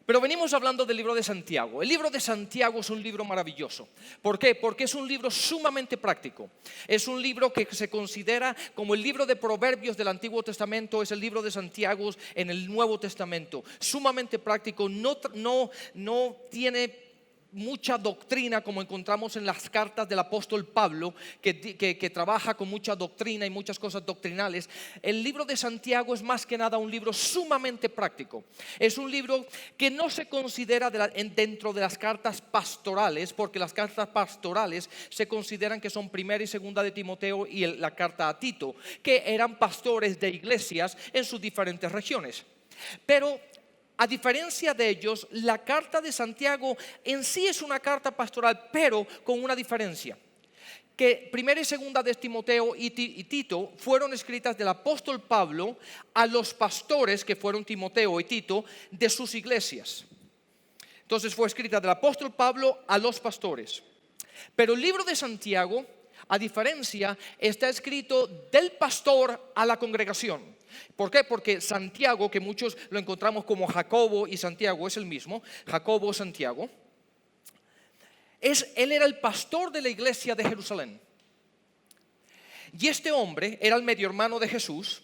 Pero venimos hablando del libro de Santiago. El libro de Santiago es un libro maravilloso. ¿Por qué? Porque es un libro sumamente práctico. Es un libro que se considera como el libro de Proverbios del Antiguo Testamento, es el libro de Santiago en el Nuevo Testamento. Sumamente práctico, no tiene mucha doctrina como encontramos en las cartas del apóstol Pablo, que trabaja con mucha doctrina y muchas cosas doctrinales. El libro de Santiago es más que nada un libro sumamente práctico. Es un libro que no se considera dentro de las cartas pastorales, porque las cartas pastorales se consideran que son primera y segunda de Timoteo y la carta a Tito, que eran pastores de iglesias en sus diferentes regiones. Pero a diferencia de ellos, la carta de Santiago en sí es una carta pastoral, pero con una diferencia. Que primera y segunda de Timoteo y Tito fueron escritas del apóstol Pablo a los pastores, que fueron Timoteo y Tito, de sus iglesias. Entonces fue escrita del apóstol Pablo a los pastores. Pero el libro de Santiago, a diferencia, está escrito del pastor a la congregación. ¿Por qué? Porque Santiago, que muchos lo encontramos como Jacobo y Santiago, es el mismo, Jacobo, Santiago, él era el pastor de la iglesia de Jerusalén. Y este hombre era el medio hermano de Jesús.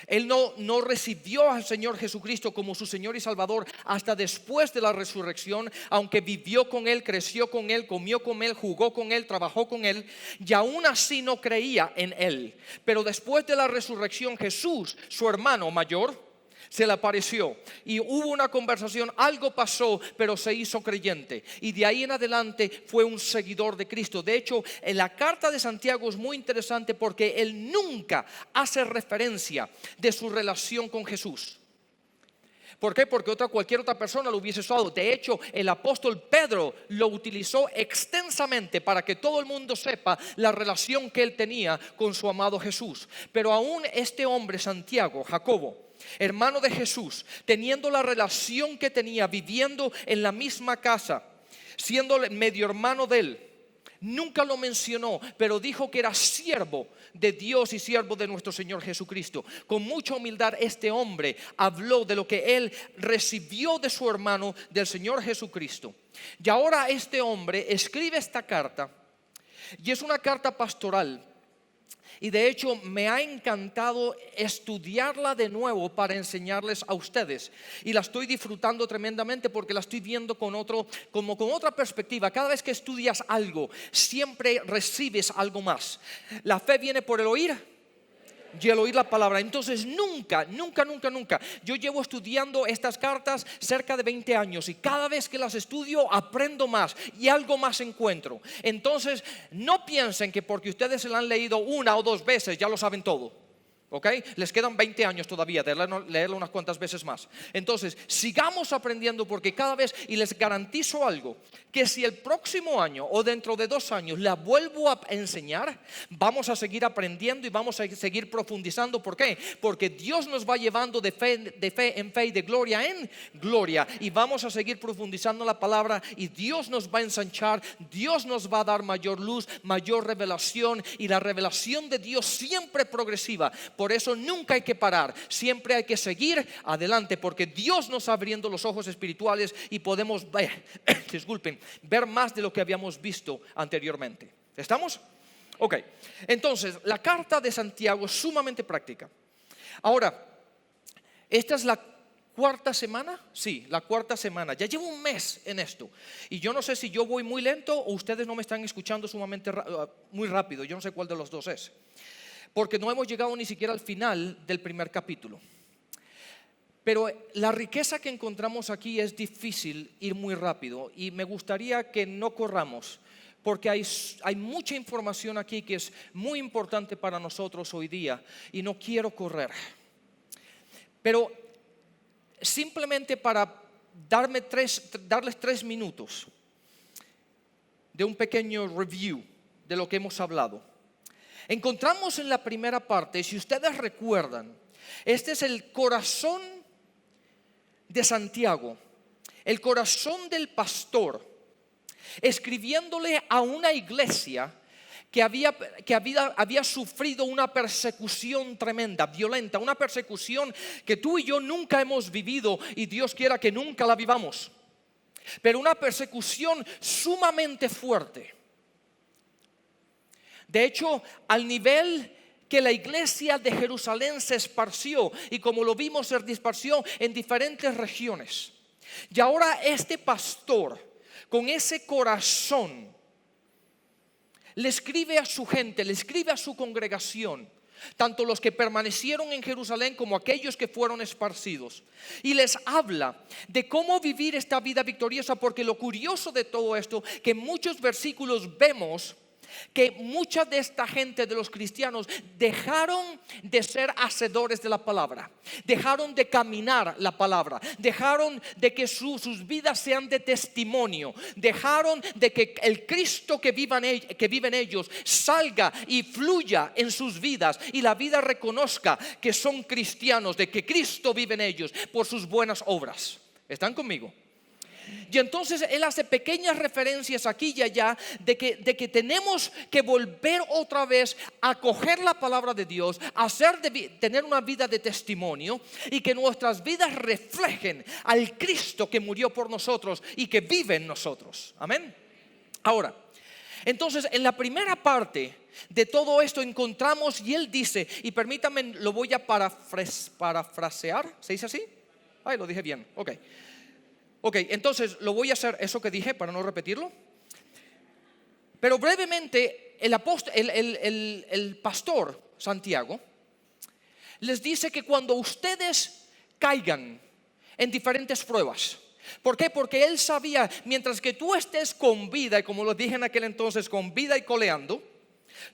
Él no recibió al Señor Jesucristo como su Señor y Salvador hasta después de la resurrección, aunque vivió con Él, creció con Él, comió con Él, jugó con Él, trabajó con Él, y aún así no creía en Él. Pero después de la resurrección, Jesús, su hermano mayor, se le apareció y hubo una conversación, algo pasó, pero se hizo creyente y de ahí en adelante fue un seguidor de Cristo. De hecho, en la carta de Santiago es muy interesante porque él nunca hace referencia de su relación con Jesús. ¿Por qué? Porque cualquier otra persona lo hubiese usado. De hecho, el apóstol Pedro lo utilizó extensamente para que todo el mundo sepa la relación que él tenía con su amado Jesús. Pero aún este hombre, Santiago, Jacobo, hermano de Jesús, teniendo la relación que tenía, viviendo en la misma casa, siendo medio hermano de él, nunca lo mencionó, pero dijo que era siervo de Dios y siervo de nuestro Señor Jesucristo. Con mucha humildad este hombre habló de lo que él recibió de su hermano, del Señor Jesucristo. Y ahora este hombre escribe esta carta, y es una carta pastoral. Y de hecho me ha encantado estudiarla de nuevo para enseñarles a ustedes. Y la estoy disfrutando tremendamente porque la estoy viendo con otra perspectiva. Cada vez que estudias algo, siempre recibes algo más. La fe viene por el oír y el oír la palabra. Entonces nunca. Yo llevo estudiando estas cartas cerca de 20 años y cada vez que las estudio aprendo más y algo más encuentro. Entonces no piensen que porque ustedes se la han leído una o dos veces ya lo saben todo. ¿Ok? Les quedan 20 años todavía de leerlo unas cuantas veces más. Entonces sigamos aprendiendo porque cada vez, y les garantizo algo, que si el próximo año o dentro de 2 años la vuelvo a enseñar, vamos a seguir aprendiendo y vamos a seguir profundizando. ¿Por qué? Porque Dios nos va llevando de fe en fe y de gloria en gloria, y vamos a seguir profundizando la palabra y Dios nos va a ensanchar, Dios nos va a dar mayor luz, mayor revelación, y la revelación de Dios siempre progresiva. Por eso nunca hay que parar, siempre hay que seguir adelante, porque Dios nos está abriendo los ojos espirituales y podemos ver, ver más de lo que habíamos visto anteriormente. ¿Estamos? Ok, entonces la carta de Santiago es sumamente práctica. Ahora, esta es la cuarta semana. Sí, la cuarta semana. Ya llevo un mes en esto y yo no sé si yo voy muy lento o ustedes no me están escuchando muy rápido. Yo no sé cuál de los dos es, porque no hemos llegado ni siquiera al final del primer capítulo. Pero la riqueza que encontramos aquí es difícil ir muy rápido y me gustaría que no corramos, porque hay mucha información aquí que es muy importante para nosotros hoy día y no quiero correr. Pero simplemente para darles 3 minutos de un pequeño review de lo que hemos hablado. Encontramos en la primera parte, si ustedes recuerdan, este es el corazón de Santiago, el corazón del pastor, escribiéndole a una iglesia había sufrido una persecución tremenda, violenta, una persecución que tú y yo nunca hemos vivido y Dios quiera que nunca la vivamos. Pero una persecución sumamente fuerte. De hecho, al nivel que la iglesia de Jerusalén se esparció, y como lo vimos, se dispersó en diferentes regiones. Y ahora este pastor, con ese corazón, le escribe a su gente, le escribe a su congregación, tanto los que permanecieron en Jerusalén como aquellos que fueron esparcidos, y les habla de cómo vivir esta vida victoriosa. Porque lo curioso de todo esto, que en muchos versículos vemos que mucha de esta gente, de los cristianos, dejaron de ser hacedores de la palabra, dejaron de caminar la palabra, dejaron de que sus vidas sean de testimonio, dejaron de que el Cristo que vive en ellos salga y fluya en sus vidas, y la vida reconozca que son cristianos, de que Cristo vive en ellos por sus buenas obras. ¿Están conmigo? Y entonces él hace pequeñas referencias aquí y allá de que tenemos que volver otra vez a coger la palabra de Dios, tener una vida de testimonio, y que nuestras vidas reflejen al Cristo que murió por nosotros y que vive en nosotros. Amén. Ahora, entonces en la primera parte de todo esto encontramos, y él dice, y permítanme, lo voy a parafrasear, ¿se dice así? Ay, lo dije bien, Ok, entonces lo voy a hacer eso que dije para no repetirlo. Pero brevemente, el pastor Santiago les dice que cuando ustedes caigan en diferentes pruebas, ¿por qué? Porque él sabía, mientras que tú estés con vida, y como lo dije en aquel entonces, con vida y coleando,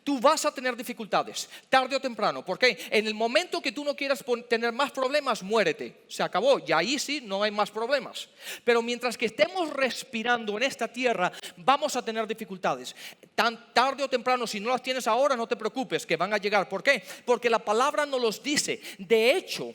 tú vas a tener dificultades, tarde o temprano. Porque en el momento que tú no quieras tener más problemas, muérete, se acabó, y ahí sí no hay más problemas. Pero mientras que estemos respirando en esta tierra, vamos a tener dificultades, tarde o temprano. Si no las tienes ahora, no te preocupes, que van a llegar. ¿Por qué? Porque la palabra nos los dice. De hecho,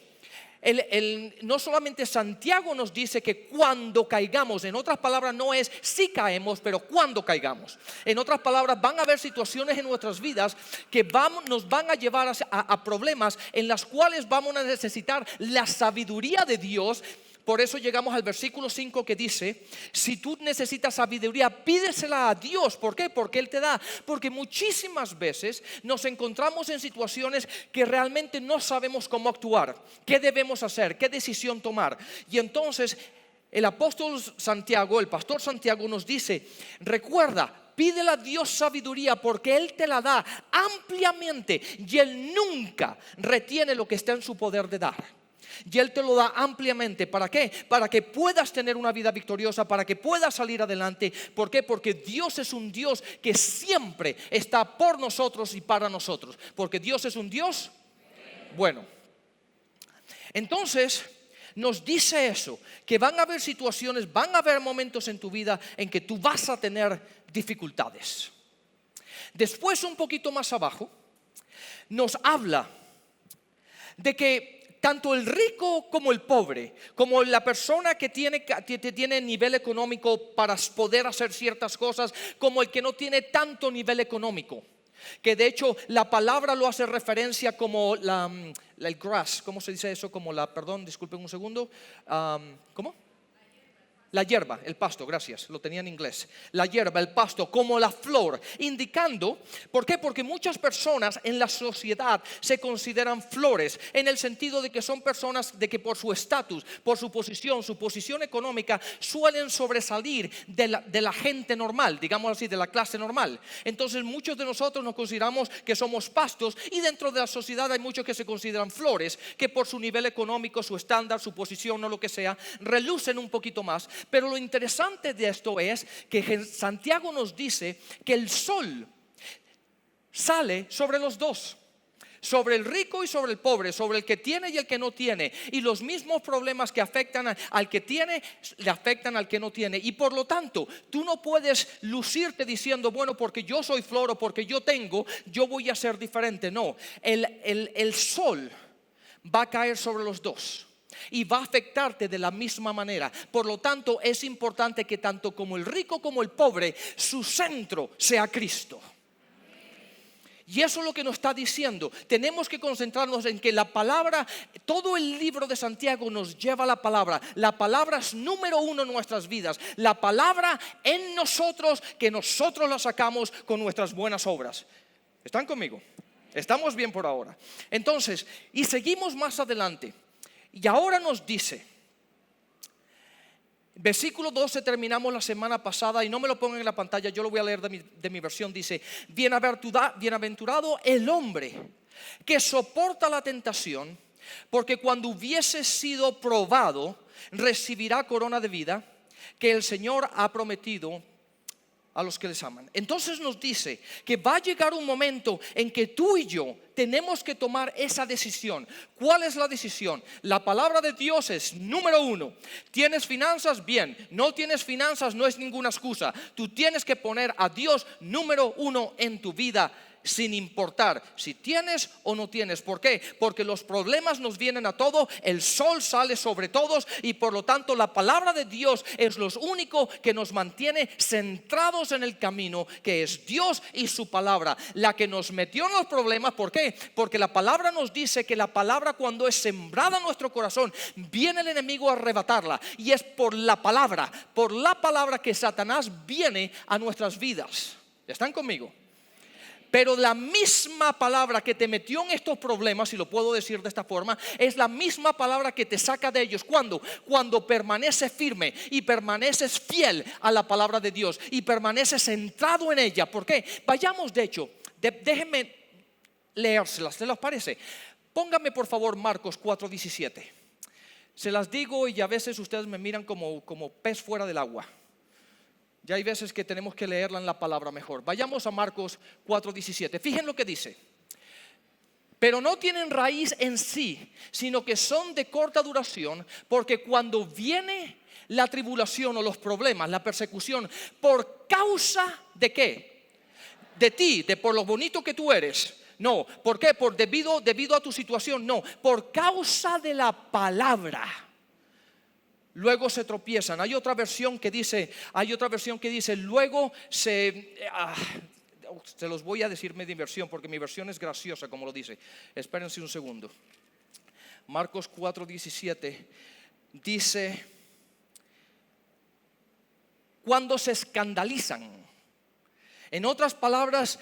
no solamente Santiago nos dice que cuando caigamos, en otras palabras no es si caemos, pero cuando caigamos. En otras palabras, van a haber situaciones en nuestras vidas que nos van a llevar a problemas en las cuales vamos a necesitar la sabiduría de Dios. Por eso llegamos al versículo 5 que dice: si tú necesitas sabiduría, pídesela a Dios. ¿Por qué? Porque Él te da. Porque muchísimas veces nos encontramos en situaciones que realmente no sabemos cómo actuar, qué debemos hacer, qué decisión tomar. Y entonces el apóstol Santiago, el pastor Santiago nos dice: recuerda, pídele a Dios sabiduría, porque Él te la da ampliamente, y Él nunca retiene lo que está en su poder de dar. Y Él te lo da ampliamente. ¿Para qué? Para que puedas tener una vida victoriosa, para que puedas salir adelante. ¿Por qué? Porque Dios es un Dios que siempre está por nosotros y para nosotros. Porque Dios es un Dios bueno. Entonces nos dice eso, que van a haber situaciones, van a haber momentos en tu vida en que tú vas a tener dificultades. Después, un poquito más abajo, nos habla de que tanto el rico como el pobre, como la persona que tiene nivel económico para poder hacer ciertas cosas, como el que no tiene tanto nivel económico, que de hecho la palabra lo hace referencia como el grass. ¿Cómo se dice eso? Como perdón, disculpen un segundo. ¿Cómo? La hierba, el pasto, gracias, lo tenía en inglés. La hierba, el pasto, como la flor, indicando, ¿por qué? Porque muchas personas en la sociedad se consideran flores, en el sentido de que son personas de que por su estatus, por su posición económica, suelen sobresalir de la gente normal, digamos así, de la clase normal. Entonces muchos de nosotros nos consideramos que somos pastos, y dentro de la sociedad hay muchos que se consideran flores, que por su nivel económico, su estándar, su posición o lo que sea, relucen un poquito más. Pero lo interesante de esto es que Santiago nos dice que el sol sale sobre los dos, sobre el rico y sobre el pobre, sobre el que tiene y el que no tiene, y los mismos problemas que afectan al que tiene le afectan al que no tiene. Y por lo tanto tú no puedes lucirte diciendo: bueno, porque yo soy flor o porque yo tengo, yo voy a ser diferente. No, el sol va a caer sobre los dos y va a afectarte de la misma manera. Por lo tanto, es importante que tanto como el rico como el pobre, su centro sea Cristo. Y eso es lo que nos está diciendo. Tenemos que concentrarnos en que la palabra, todo el libro de Santiago nos lleva a la palabra. La palabra es número uno en nuestras vidas. La palabra en nosotros, que nosotros la sacamos con nuestras buenas obras. ¿Están conmigo? Estamos bien por ahora. Entonces, y seguimos más adelante. Y ahora nos dice, versículo 12 terminamos la semana pasada y no me lo pongan en la pantalla, yo lo voy a leer de mi versión. Dice: bienaventurado el hombre que soporta la tentación, porque cuando hubiese sido probado recibirá corona de vida que el Señor ha prometido a los que les aman. Entonces nos dice que va a llegar un momento en que tú y yo tenemos que tomar esa decisión. ¿Cuál es la decisión? La palabra de Dios es número uno. ¿Tienes finanzas? Bien. ¿No tienes finanzas? No es ninguna excusa. Tú tienes que poner a Dios número uno en tu vida, sin importar si tienes o no tienes. ¿Por qué? Porque los problemas nos vienen a todos, el sol sale sobre todos, y por lo tanto la palabra de Dios es lo único que nos mantiene centrados en el camino, que es Dios y su palabra, la que nos metió en los problemas. ¿Por qué? Porque la palabra nos dice que la palabra, cuando es sembrada en nuestro corazón, viene el enemigo a arrebatarla, y es por la palabra que Satanás viene a nuestras vidas. ¿Están conmigo? Pero la misma palabra que te metió en estos problemas, si lo puedo decir de esta forma, es la misma palabra que te saca de ellos. Cuando permaneces firme y permaneces fiel a la palabra de Dios y permaneces centrado en ella. ¿Por qué? Vayamos, de hecho, déjenme leérselas, ¿se les parece? Póngame por favor Marcos 4:17. Se las digo y a veces ustedes me miran como pez fuera del agua. Ya hay veces que tenemos que leerla en la palabra mejor. Vayamos a Marcos 4:17. Fíjense lo que dice: pero no tienen raíz en sí, sino que son de corta duración, porque cuando viene la tribulación o los problemas, la persecución, por causa de ¿qué? De ti, por lo bonito que tú eres. No, ¿por qué? Debido a tu situación. No, por causa de la palabra. Luego se tropiezan. Hay otra versión que dice, luego se los voy a decir mi versión, porque mi versión es graciosa como lo dice. Espérense un segundo. Marcos 4:17 dice: cuando se escandalizan. En otras palabras,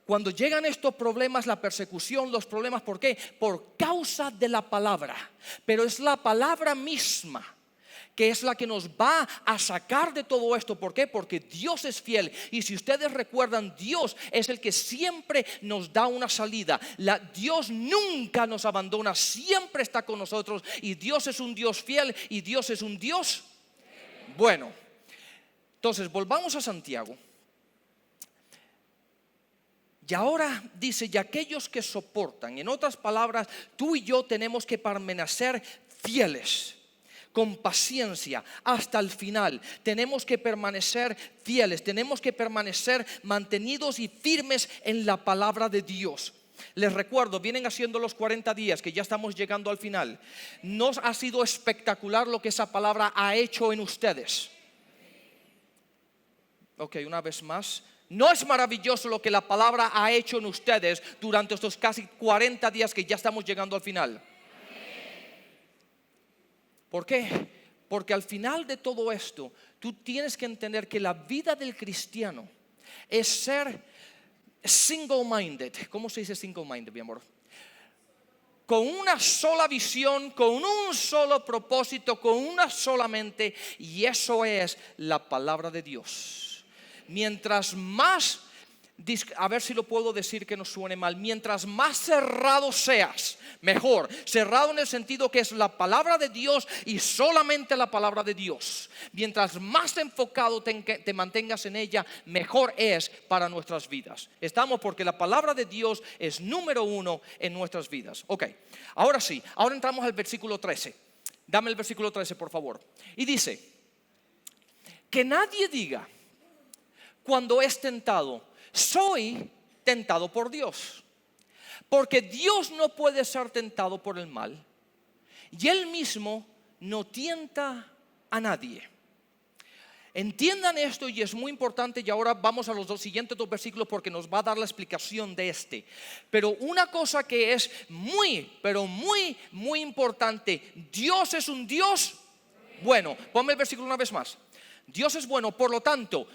cuando llegan estos problemas, la persecución, los problemas, ¿por qué? Por causa de la palabra. Pero es la palabra misma que es la que nos va a sacar de todo esto. ¿Por qué? Porque Dios es fiel. Y si ustedes recuerdan, Dios es el que siempre nos da una salida. Dios nunca nos abandona, siempre está con nosotros. Y Dios es un Dios fiel y Dios es un Dios bueno. Entonces, volvamos a Santiago. Y ahora dice: y aquellos que soportan. En otras palabras, tú y yo tenemos que permanecer fieles, con paciencia hasta el final. Tenemos que permanecer fieles, tenemos que permanecer mantenidos y firmes en la palabra de Dios. Les recuerdo, vienen haciendo los 40 días, que ya estamos llegando al final. ¿No ha sido espectacular lo que esa palabra ha hecho en ustedes? Ok, una vez más. ¿No es maravilloso lo que la palabra ha hecho en ustedes durante estos casi 40 días que ya estamos llegando al final? ¿Por qué? Porque al final de todo esto, tú tienes que entender que la vida del cristiano es ser single-minded. ¿Cómo se dice single-minded, mi amor? Con una sola visión, con un solo propósito, con una sola mente, y eso es la palabra de Dios. Mientras más, a ver si lo puedo decir que no suene mal, mientras más cerrado seas, mejor. Cerrado en el sentido que es la palabra de Dios y solamente la palabra de Dios. Mientras más enfocado te mantengas en ella, mejor es para nuestras vidas. Estamos, porque la palabra de Dios es número uno en nuestras vidas. Ok, ahora sí, ahora entramos al versículo 13. Dame el versículo 13, por favor. Y dice: que nadie diga cuando es tentado: soy tentado por Dios. Porque Dios no puede ser tentado por el mal, y Él mismo no tienta a nadie. entiendan esto y es muy importante, y ahora vamos a los siguientes dos versículos porque nos va a dar la explicación de este. Pero una cosa que es pero muy importante: Dios es un Dios bueno. Ponme el versículo una vez más. Dios es bueno, por lo tanto,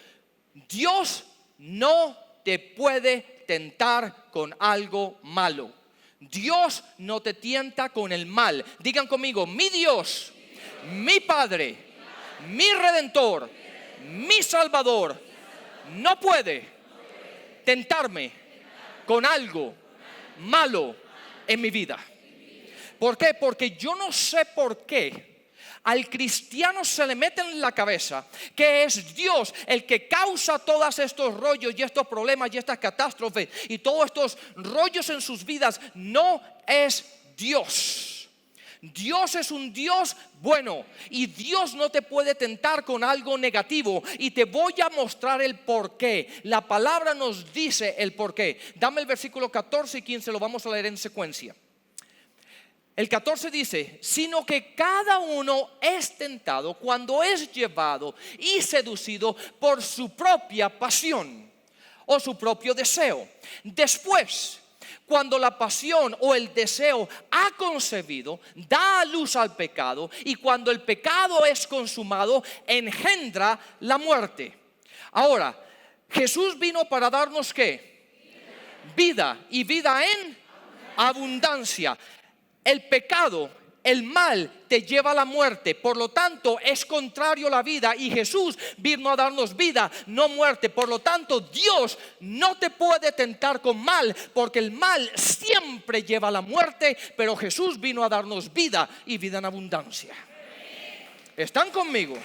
Dios no te puede tentar con algo malo. Dios no te tienta con el mal. Digan conmigo: mi Dios, mi Padre, mi Redentor, mi Salvador, no puede tentarme con algo malo en mi vida. ¿Por qué? Porque yo no sé por qué al cristiano se le mete en la cabeza que es Dios el que causa todos estos rollos y estos problemas y estas catástrofes y todos estos rollos en sus vidas. No es Dios. Dios es un Dios bueno y Dios no te puede tentar con algo negativo, y te voy a mostrar el por qué. La palabra nos dice el por qué. Dame el versículo 14 y 15, lo vamos a leer en secuencia. El 14 dice: sino que cada uno es tentado cuando es llevado y seducido por su propia pasión o su propio deseo. Después, cuando la pasión o el deseo ha concebido, da a luz al pecado, y cuando el pecado es consumado, engendra la muerte. Ahora, Jesús vino para darnos ¿qué? Vida, y vida en abundancia. El pecado, el mal te lleva a la muerte, por lo tanto es contrario a la vida, y Jesús vino a darnos vida, no muerte. Por lo tanto, Dios no te puede tentar con mal, porque el mal siempre lleva a la muerte, pero Jesús vino a darnos vida y vida en abundancia. ¿Están conmigo?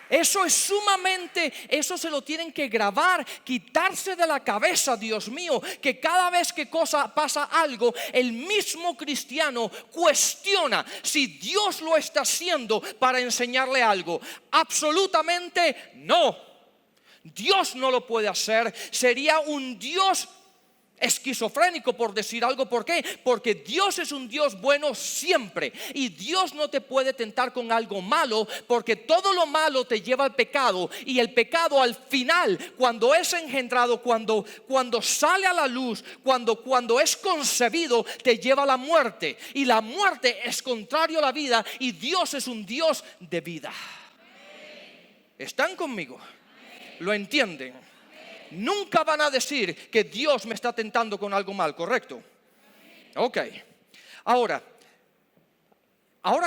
Eso es sumamente, eso se lo tienen que grabar, quitarse de la cabeza, Dios mío, que cada vez que pasa algo, el mismo cristiano cuestiona si Dios lo está haciendo para enseñarle algo. Absolutamente no. Dios no lo puede hacer. Sería un Dios esquizofrénico, por decir algo. ¿Por qué? Porque Dios es un Dios bueno siempre, y Dios no te puede tentar con algo malo, porque todo lo malo te lleva al pecado, y el pecado al final, cuando es engendrado, cuando sale a la luz, cuando es concebido, te lleva a la muerte, y la muerte es contrario a la vida, y Dios es un Dios de vida. ¿Están conmigo? ¿Lo entienden? Nunca van a decir que Dios me está tentando con algo mal, ¿correcto? Ok. Ahora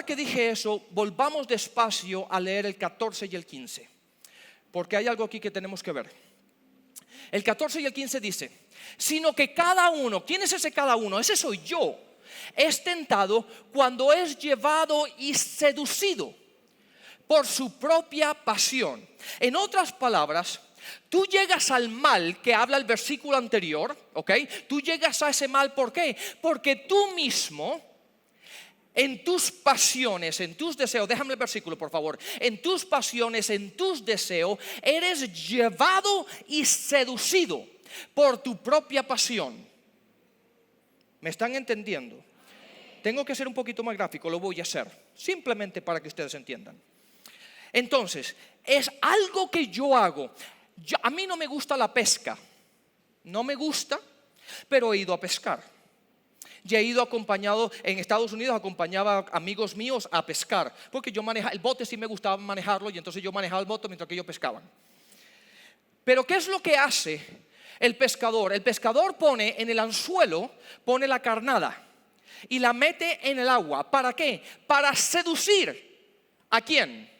que dije eso, volvamos despacio a leer el 14 y el 15, porque hay algo aquí que tenemos que ver. El 14 y el 15 dice: sino que cada uno, ¿quién es ese cada uno? Ese soy yo. Es tentado cuando es llevado y seducido por su propia pasión. En otras palabras, tú llegas al mal que habla el versículo anterior, ¿ok? Tú llegas a ese mal, ¿por qué? Porque tú mismo, en tus pasiones, en tus deseos, déjame el versículo por favor, en tus pasiones, en tus deseos, eres llevado y seducido por tu propia pasión. ¿Me están entendiendo? Tengo que ser un poquito más gráfico, lo voy a hacer, simplemente para que ustedes entiendan. Entonces, es algo que yo hago. A mí no me gusta la pesca, no me gusta, pero he ido a pescar. Ya he ido acompañado, en Estados Unidos acompañaba a amigos míos a pescar, porque yo manejaba el bote, sí me gustaba manejarlo, y entonces yo manejaba el bote mientras que ellos pescaban. Pero ¿qué es lo que hace el pescador? El pescador pone en el anzuelo, pone la carnada y la mete en el agua. ¿Para qué? Para seducir. ¿A quién?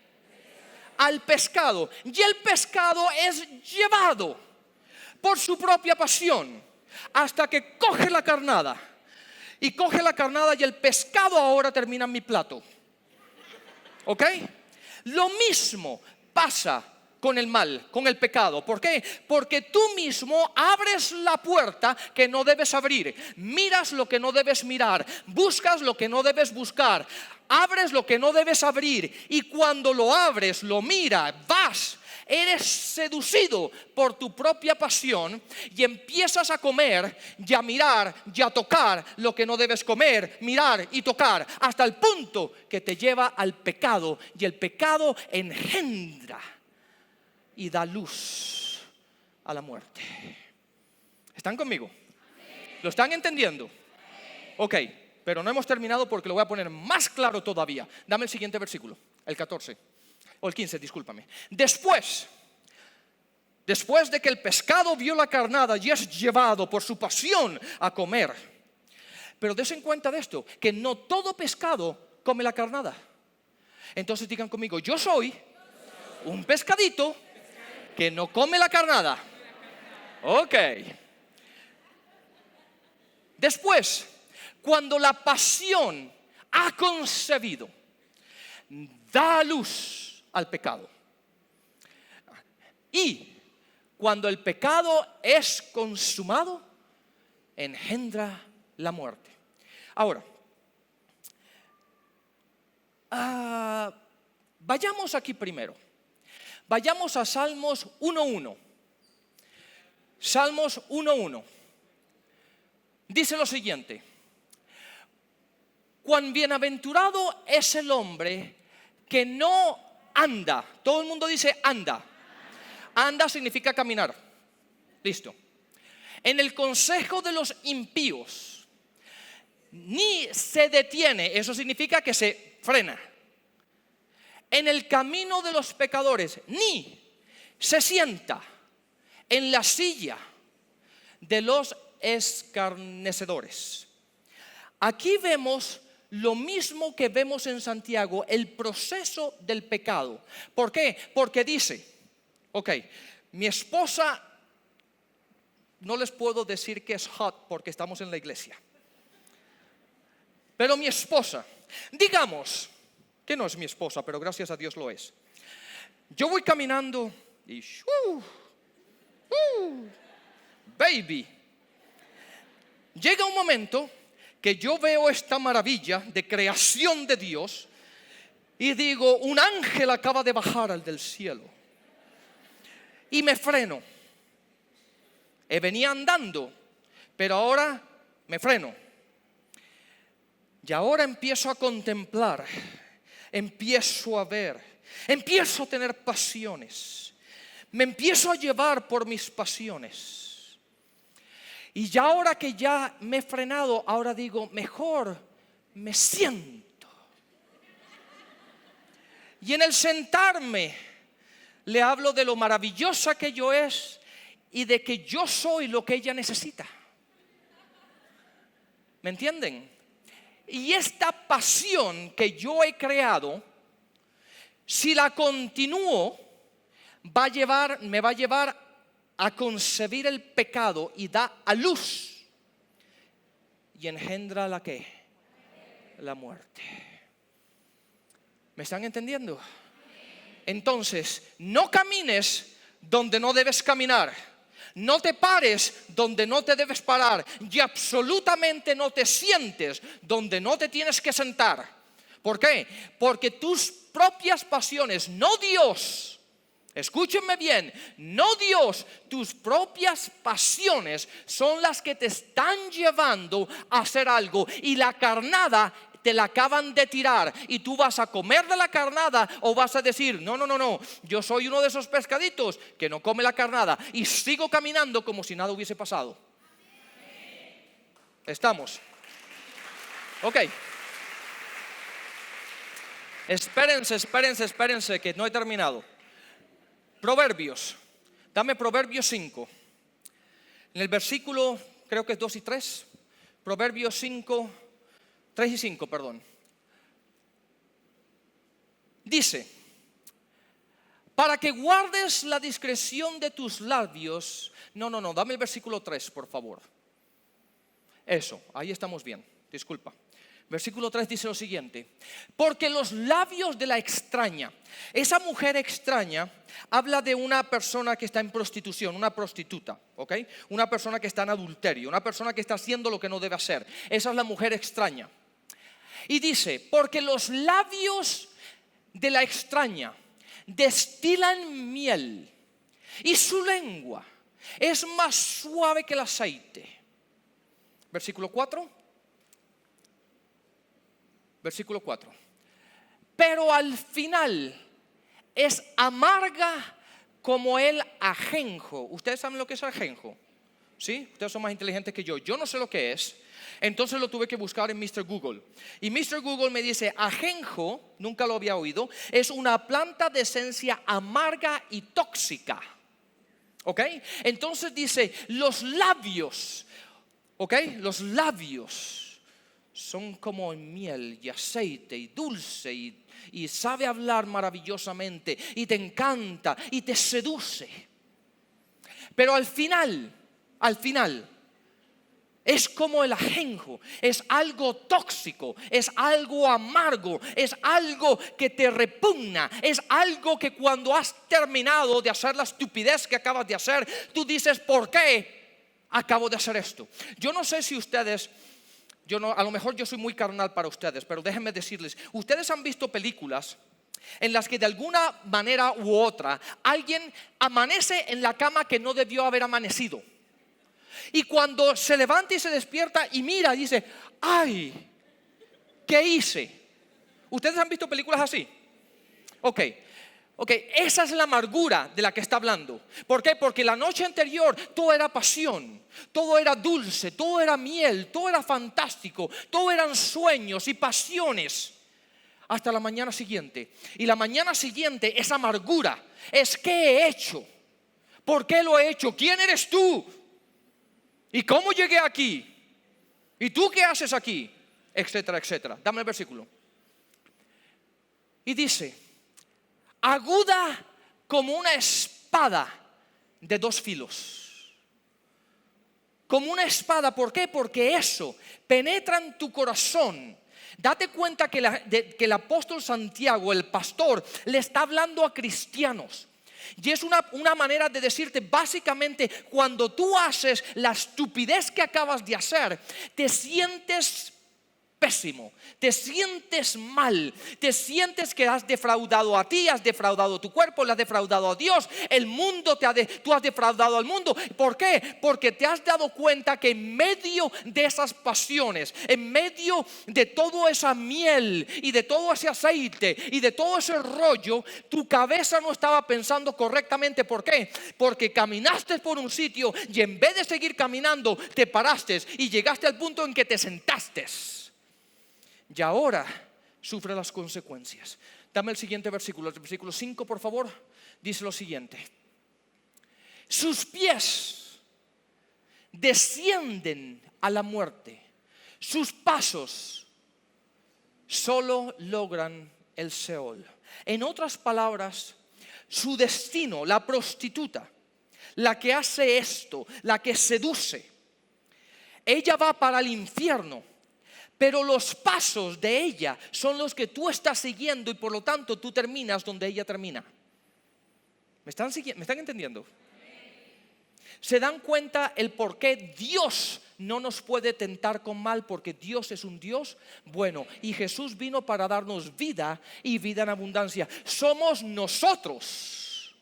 Al pescado. Y el pescado es llevado por su propia pasión hasta que coge la carnada. Y coge la carnada y el pescado ahora termina en mi plato. ¿Ok? Lo mismo pasa con el mal, con el pecado. ¿Por qué? Porque tú mismo abres la puerta que no debes abrir, miras lo que no debes mirar, buscas lo que no debes buscar, abres lo que no debes abrir, y cuando lo abres, lo miras, vas, eres seducido por tu propia pasión y empiezas a comer y a mirar y a tocar lo que no debes comer, mirar y tocar, hasta el punto que te lleva al pecado, y el pecado engendra y da luz a la muerte. ¿Están conmigo? ¿Lo están entendiendo? Ok, pero no hemos terminado porque lo voy a poner más claro todavía. Dame el siguiente versículo, el 14, o el 15, discúlpame. Después de que el pescado vio la carnada y es llevado por su pasión a comer. Pero des en cuenta de esto, que no todo pescado come la carnada. Entonces digan conmigo, yo soy un pescadito que no come la carnada. Ok. Después, cuando la pasión ha concebido, da luz al pecado. Y cuando el pecado es consumado, engendra la muerte. Ahora, vayamos aquí primero. Vayamos a Salmos 1:1. Salmos 1:1. Dice lo siguiente: cuán bienaventurado es el hombre que no anda. Todo el mundo dice anda. Anda significa caminar. Listo. En el consejo de los impíos, ni se detiene. Eso significa que se frena. En el camino de los pecadores, ni se sienta en la silla de los escarnecedores. Aquí vemos lo mismo que vemos en Santiago, el proceso del pecado. ¿Por qué? Porque dice, ok, mi esposa, no les puedo decir que es hot porque estamos en la iglesia, pero mi esposa, digamos que no es mi esposa, pero gracias a Dios lo es. Yo voy caminando y baby, llega un momento que yo veo esta maravilla de creación de Dios y digo, un ángel acaba de bajar al del cielo, y me freno. Venía andando, pero ahora me freno. Y ahora empiezo a contemplar, empiezo a ver, empiezo a tener pasiones, me empiezo a llevar por mis pasiones. Y ya ahora que ya me he frenado, ahora digo, mejor me siento. Y en el sentarme le hablo de lo maravillosa que yo es y de que yo soy lo que ella necesita. ¿Me entienden? Y esta pasión que yo he creado, si la continúo, me va a llevar a concebir el pecado y da a luz y engendra la ¿qué? La muerte. ¿Me están entendiendo? Entonces, no camines donde no debes caminar. No te pares donde no te debes parar. Y absolutamente no te sientes donde no te tienes que sentar. ¿Por qué? Porque tus propias pasiones, no Dios. Escúchenme bien, no Dios, tus propias pasiones son las que te están llevando a hacer algo, y la carnada te la acaban de tirar y tú vas a comer de la carnada, o vas a decir, no, yo soy uno de esos pescaditos que no come la carnada y sigo caminando como si nada hubiese pasado. ¿Estamos? Ok. Espérense que no he terminado. Proverbios, dame Proverbios 5, en el versículo, creo que es 2 y 3, Proverbios 5, 3 y 5, perdón. Dice, para que guardes la discreción de tus labios, dame el versículo 3, por favor. Eso, ahí estamos bien, disculpa. Versículo 3 dice lo siguiente: porque los labios de la extraña, esa mujer extraña, habla de una persona que está en prostitución, una prostituta, ¿ok? Una persona que está en adulterio, una persona que está haciendo lo que no debe hacer. Esa es la mujer extraña. Y dice, porque los labios de la extraña destilan miel y su lengua es más suave que el aceite. Versículo 4. Versículo 4. Pero al final es amarga como el ajenjo. ¿Ustedes saben lo que es ajenjo? ¿Sí? Ustedes son más inteligentes que yo. Yo no sé lo que es. Entonces lo tuve que buscar en Mr. Google. Y Mr. Google me dice, ajenjo, nunca lo había oído, es una planta de esencia amarga y tóxica. ¿Ok? Entonces dice, los labios, ¿ok? Los labios son como miel y aceite y dulce y sabe hablar maravillosamente y te encanta y te seduce. Pero al final es como el ajenjo, es algo tóxico, es algo amargo, es algo que te repugna, es algo que cuando has terminado de hacer la estupidez que acabas de hacer, tú dices, ¿por qué acabo de hacer esto? Yo no sé si ustedes, a lo mejor yo soy muy carnal para ustedes, pero déjenme decirles, ustedes han visto películas en las que de alguna manera u otra alguien amanece en la cama que no debió haber amanecido. Y cuando se levanta y se despierta y mira, dice, ay, ¿qué hice? ¿Ustedes han visto películas así? Ok, esa es la amargura de la que está hablando. ¿Por qué? Porque la noche anterior todo era pasión, todo era dulce, todo era miel, todo era fantástico, todo eran sueños y pasiones. Hasta la mañana siguiente. Y la mañana siguiente es amargura. Es ¿qué he hecho? ¿Por qué lo he hecho? ¿Quién eres tú? ¿Y cómo llegué aquí? ¿Y tú qué haces aquí? Etcétera, etcétera. Dame el versículo. Y dice, aguda como una espada de dos filos. Como una espada, ¿por qué? Porque eso penetra en tu corazón. Date cuenta que el apóstol Santiago, el pastor, le está hablando a cristianos. Y es una manera de decirte, básicamente, cuando tú haces la estupidez que acabas de hacer, te sientes pésimo, te sientes mal, te sientes que has defraudado a ti, has defraudado a tu cuerpo, le has defraudado a Dios, el mundo tú has defraudado al mundo. ¿Por qué? Porque te has dado cuenta que en medio de esas pasiones, en medio de toda esa miel y de todo ese aceite y de todo ese rollo, tu cabeza no estaba pensando correctamente. ¿Por qué? Porque caminaste por un sitio y en vez de seguir caminando te paraste y llegaste al punto en que te sentaste. Y ahora sufre las consecuencias. Dame el siguiente versículo, el versículo 5 por favor. Dice lo siguiente: sus pies descienden a la muerte, sus pasos solo logran el Seol. En otras palabras, su destino, la prostituta, la que hace esto, la que seduce, ella va para el infierno. Pero los pasos de ella son los que tú estás siguiendo y por lo tanto tú terminas donde ella termina. ¿Me están entendiendo? ¿Se dan cuenta el por qué Dios no nos puede tentar con mal? Porque Dios es un Dios bueno y Jesús vino para darnos vida y vida en abundancia. Somos nosotros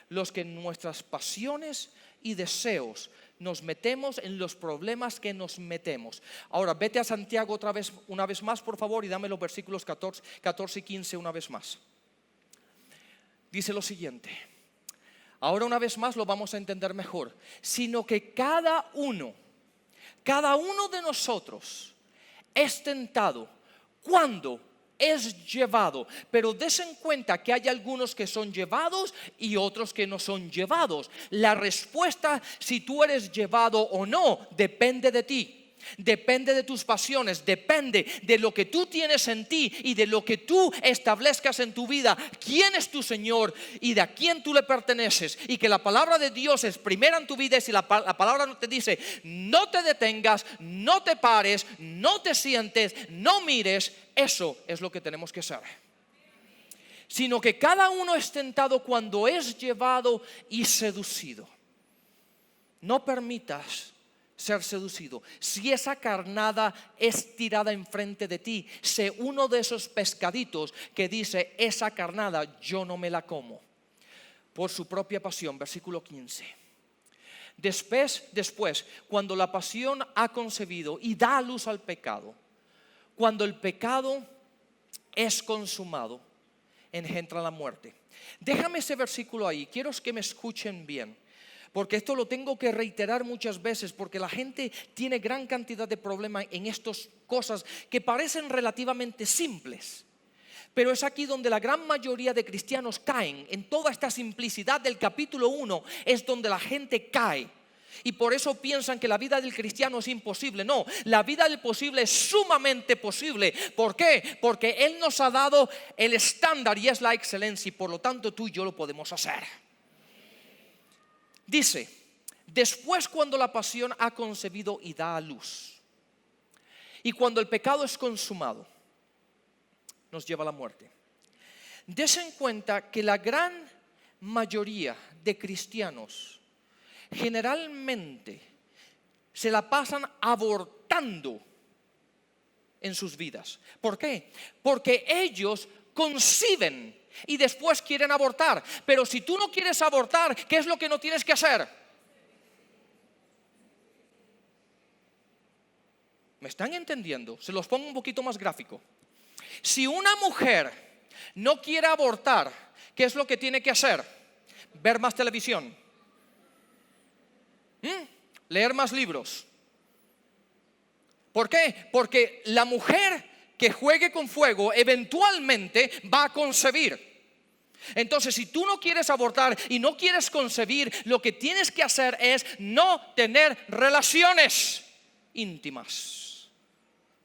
los que en nuestras pasiones y deseos nos metemos en los problemas que nos metemos. Ahora vete a Santiago una vez más por favor, y dame los versículos 14 y 15 una vez más. Dice lo siguiente. Ahora una vez más lo vamos a entender mejor. Sino que cada uno de nosotros es tentado cuando es llevado. Pero des en cuenta que hay algunos que son llevados y otros que no son llevados. La respuesta, si tú eres llevado o no, depende de ti. Depende de tus pasiones, depende de lo que tú tienes en ti y de lo que tú establezcas en tu vida. ¿Quién es tu Señor y de a quién tú le perteneces? Y que la palabra de Dios es primera en tu vida. Y si la palabra no te dice, no te detengas, no te pares, no te sientes, no mires, eso es lo que tenemos que hacer. Sino que cada uno es tentado cuando es llevado y seducido. No permitas ser seducido. Si esa carnada es tirada enfrente de ti, sé uno de esos pescaditos que dice: esa carnada yo no me la como, por su propia pasión. Versículo 15. Después, cuando la pasión ha concebido y da a luz al pecado, cuando el pecado es consumado, engendra la muerte. Déjame ese versículo ahí, quiero que me escuchen bien, porque esto lo tengo que reiterar muchas veces, porque la gente tiene gran cantidad de problemas en estas cosas que parecen relativamente simples. Pero es aquí donde la gran mayoría de cristianos caen. En toda esta simplicidad del capítulo 1 es donde la gente cae. Y por eso piensan que la vida del cristiano es imposible. No, la vida del posible es sumamente posible. ¿Por qué? Porque Él nos ha dado el estándar y es la excelencia, y por lo tanto tú y yo lo podemos hacer. Dice: después, cuando la pasión ha concebido y da a luz, y cuando el pecado es consumado, nos lleva a la muerte. Des en cuenta que la gran mayoría de cristianos generalmente se la pasan abortando en sus vidas. ¿Por qué? Porque ellos conciben y después quieren abortar. Pero si tú no quieres abortar, ¿qué es lo que no tienes que hacer? ¿Me están entendiendo? Se los pongo un poquito más gráfico. Si una mujer no quiere abortar, ¿qué es lo que tiene que hacer? Ver más televisión, leer más libros. ¿Por qué? Porque la mujer que juegue con fuego eventualmente va a concebir. Entonces, si tú no quieres abortar y no quieres concebir, lo que tienes que hacer es no tener relaciones íntimas.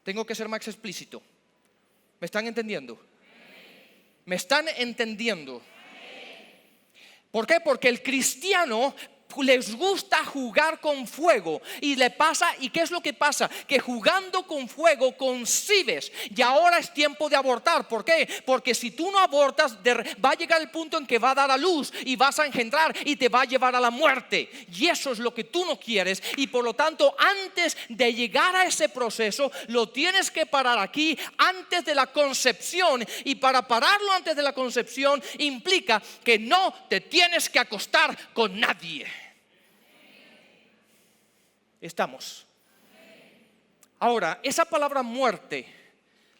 Tengo que ser más explícito. ¿Me están entendiendo? ¿Me están entendiendo? ¿Por qué? Porque el cristiano les gusta jugar con fuego y le pasa. ¿Y qué es lo que pasa? Que jugando con fuego concibes y ahora es tiempo de abortar. ¿Por qué? Porque si tú no abortas, va a llegar el punto en que va a dar a luz y vas a engendrar y te va a llevar a la muerte, y eso es lo que tú no quieres. Y por lo tanto, antes de llegar a ese proceso, lo tienes que parar aquí antes de la concepción, y para pararlo antes de la concepción implica que no te tienes que acostar con nadie. Estamos. Ahora, esa palabra muerte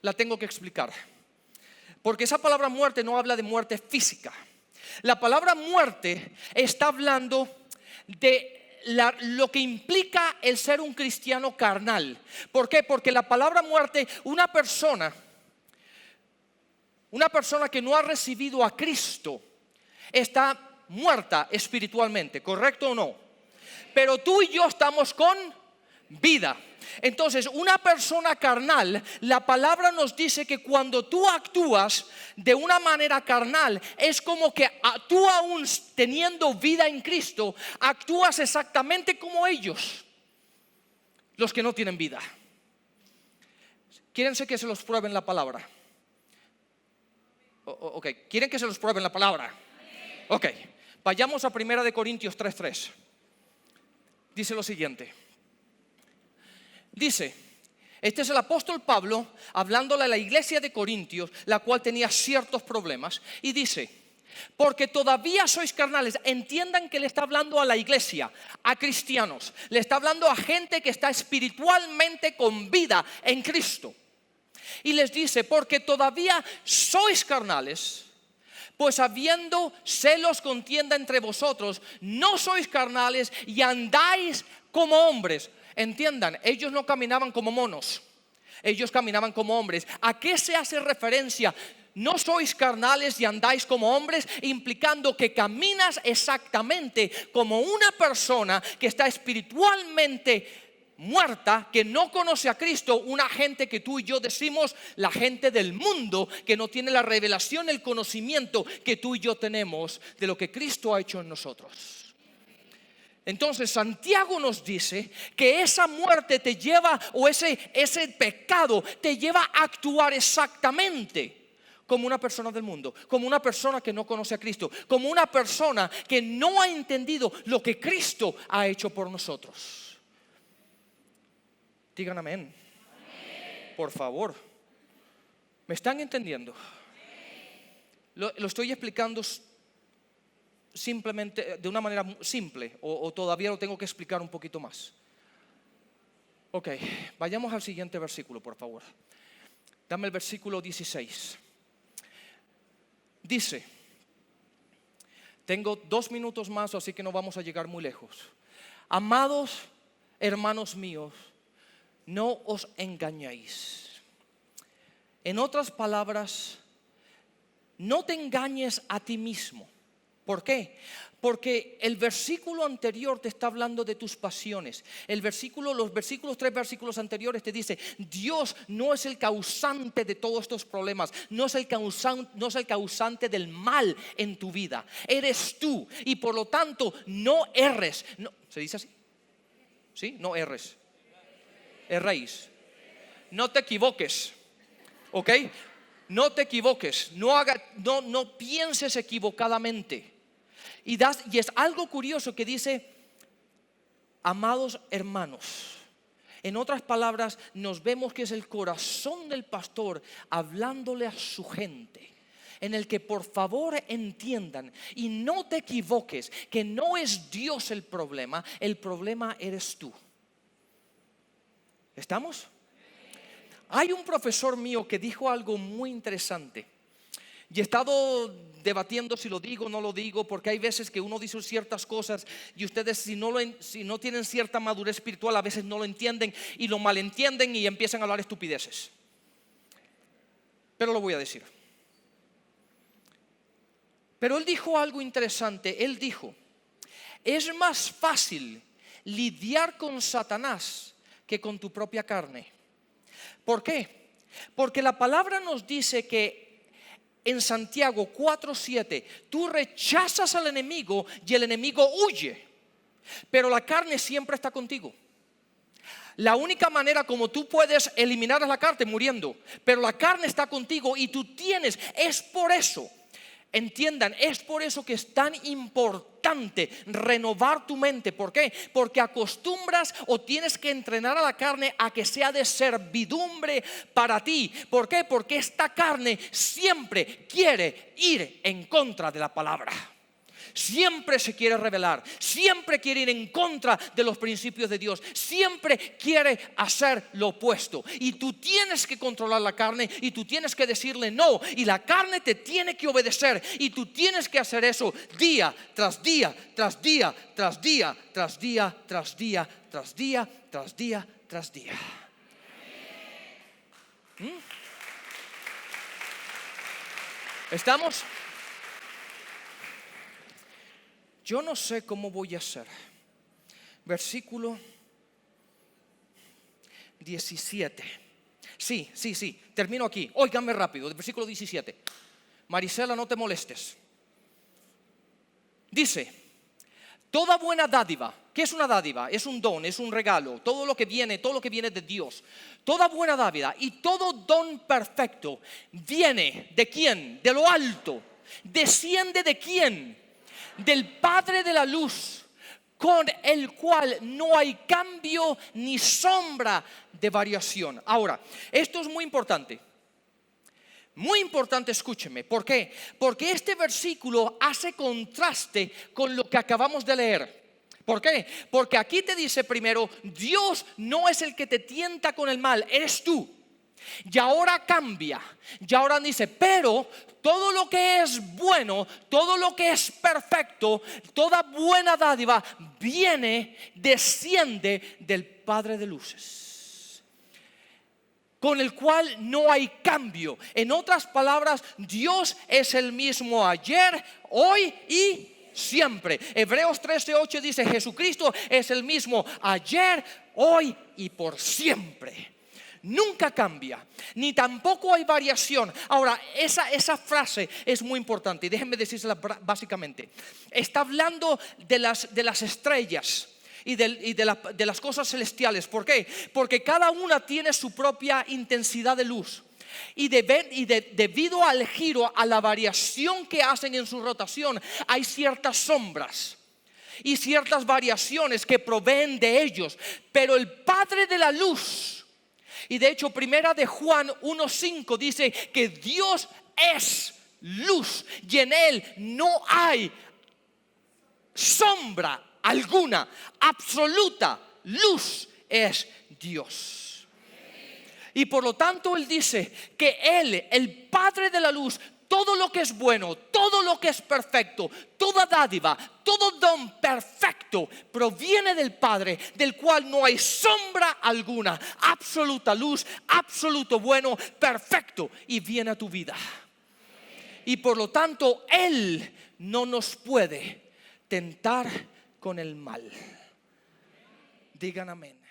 la tengo que explicar, porque esa palabra muerte no habla de muerte física. La palabra muerte está hablando de lo que implica el ser un cristiano carnal. ¿Por qué? Porque la palabra muerte, una persona que no ha recibido a Cristo está muerta espiritualmente, ¿correcto o no? Pero tú y yo estamos con vida. Entonces, una persona carnal, la palabra nos dice que cuando tú actúas de una manera carnal, es como que tú, aún teniendo vida en Cristo, actúas exactamente como ellos, los que no tienen vida. ¿Quieren que se los pruebe en la palabra? Ok, ¿quieren que se los pruebe en la palabra? Ok, vayamos a 1 Corintios 3:3. Dice lo siguiente. Dice, este es el apóstol Pablo hablándole a la iglesia de Corintios, la cual tenía ciertos problemas, y dice: porque todavía sois carnales. Entiendan que le está hablando a la iglesia, a cristianos, le está hablando a gente que está espiritualmente con vida en Cristo. Y les dice: porque todavía sois carnales, pues habiendo celos, contienda entre vosotros, no sois carnales y andáis como hombres. Entiendan, ellos no caminaban como monos, ellos caminaban como hombres. ¿A qué se hace referencia? No sois carnales y andáis como hombres, implicando que caminas exactamente como una persona que está espiritualmente muerta, que no conoce a Cristo. Una gente que tú y yo decimos la gente del mundo, que no tiene la revelación, el conocimiento que tú y yo tenemos de lo que Cristo ha hecho en nosotros. Entonces Santiago nos dice que esa muerte te lleva, o ese pecado te lleva a actuar exactamente como una persona del mundo, como una persona que no conoce a Cristo, como una persona que no ha entendido lo que Cristo ha hecho por nosotros. Digan amén. Por favor. ¿Me están entendiendo? Lo estoy explicando simplemente de una manera simple o todavía lo tengo que explicar un poquito más. Ok, vayamos al siguiente versículo, por favor. Dame el versículo 16. Dice, tengo 2 minutos más, así que no vamos a llegar muy lejos. Amados hermanos míos, no os engañéis. En otras palabras, no te engañes a ti mismo. ¿Por qué? Porque el versículo anterior te está hablando de tus pasiones. Los versículos 3 versículos anteriores te dice, Dios no es el causante de todos estos problemas, no es el causante del mal en tu vida. Eres tú y por lo tanto no erres. No, ¿se dice así? ¿Sí? No erres. Erréis. No te equivoques. ¿Ok? No te equivoques. No pienses equivocadamente. Y es algo curioso que dice, amados hermanos. En otras palabras, nos vemos que es el corazón del pastor hablándole a su gente, en el que por favor entiendan y no te equivoques, que no es Dios el problema eres tú. ¿Estamos? Hay un profesor mío que dijo algo muy interesante. Y he estado debatiendo si lo digo o no lo digo, porque hay veces que uno dice ciertas cosas y ustedes si no tienen cierta madurez espiritual a veces no lo entienden y lo malentienden y empiezan a hablar estupideces. Pero lo voy a decir. Pero él dijo algo interesante. Él dijo, es más fácil lidiar con Satanás que con tu propia carne. ¿Por qué? Porque la palabra nos dice que en Santiago 4:7, tú rechazas al enemigo y el enemigo huye, pero la carne siempre está contigo. La única manera como tú puedes eliminar la carne muriendo, pero la carne está contigo y tú tienes, es por eso. Entiendan, es por eso que es tan importante renovar tu mente. ¿Por qué? Porque acostumbras o tienes que entrenar a la carne a que sea de servidumbre para ti. ¿Por qué? Porque esta carne siempre quiere ir en contra de la palabra. Siempre se quiere rebelar, siempre quiere ir en contra de los principios de Dios, siempre quiere hacer lo opuesto. Y tú tienes que controlar la carne y tú tienes que decirle no. Y la carne te tiene que obedecer y tú tienes que hacer eso día tras día, tras día, tras día, tras día, tras día, tras día, tras día, tras día. ¿Estamos? Yo no sé cómo voy a hacer. Versículo 17. Sí, termino aquí. Óiganme rápido, versículo 17. Marisela, no te molestes. Dice, toda buena dádiva. ¿Qué es una dádiva? Es un don, es un regalo. Todo lo que viene de Dios. Toda buena dádiva y todo don perfecto viene ¿de quién? De lo alto. ¿Desciende de quién? Del Padre de la luz, con el cual no hay cambio ni sombra de variación. Ahora, esto es muy importante. Muy importante, escúcheme. ¿Por qué? Porque este versículo hace contraste con lo que acabamos de leer. ¿Por qué? Porque aquí te dice primero, Dios no es el que te tienta con el mal, eres tú. Y ahora cambia. Y ahora dice, pero todo lo que es bueno, todo lo que es perfecto, toda buena dádiva desciende del Padre de luces, con el cual no hay cambio. En otras palabras, Dios es el mismo ayer, hoy y siempre. Hebreos 13:8 dice, Jesucristo es el mismo ayer, hoy y por siempre. Nunca cambia, ni tampoco hay variación. Ahora, esa frase es muy importante y déjenme decírsela básicamente. Está hablando de las estrellas y de las cosas celestiales. ¿Por qué? Porque cada una tiene su propia intensidad de luz. Y debido al giro, a la variación que hacen en su rotación, hay ciertas sombras y ciertas variaciones que proveen de ellos. Pero el Padre de la luz Y de hecho, primera de Juan 1:5 dice que Dios es luz y en Él no hay sombra alguna. Absoluta luz es Dios. Y por lo tanto Él dice que Él, el Padre de la luz, todo lo que es bueno, todo lo que es perfecto, toda dádiva, todo don perfecto proviene del Padre, del cual no hay sombra alguna, absoluta luz, absoluto bueno, perfecto, y viene a tu vida. Y por lo tanto Él no nos puede tentar con el mal. Digan amén.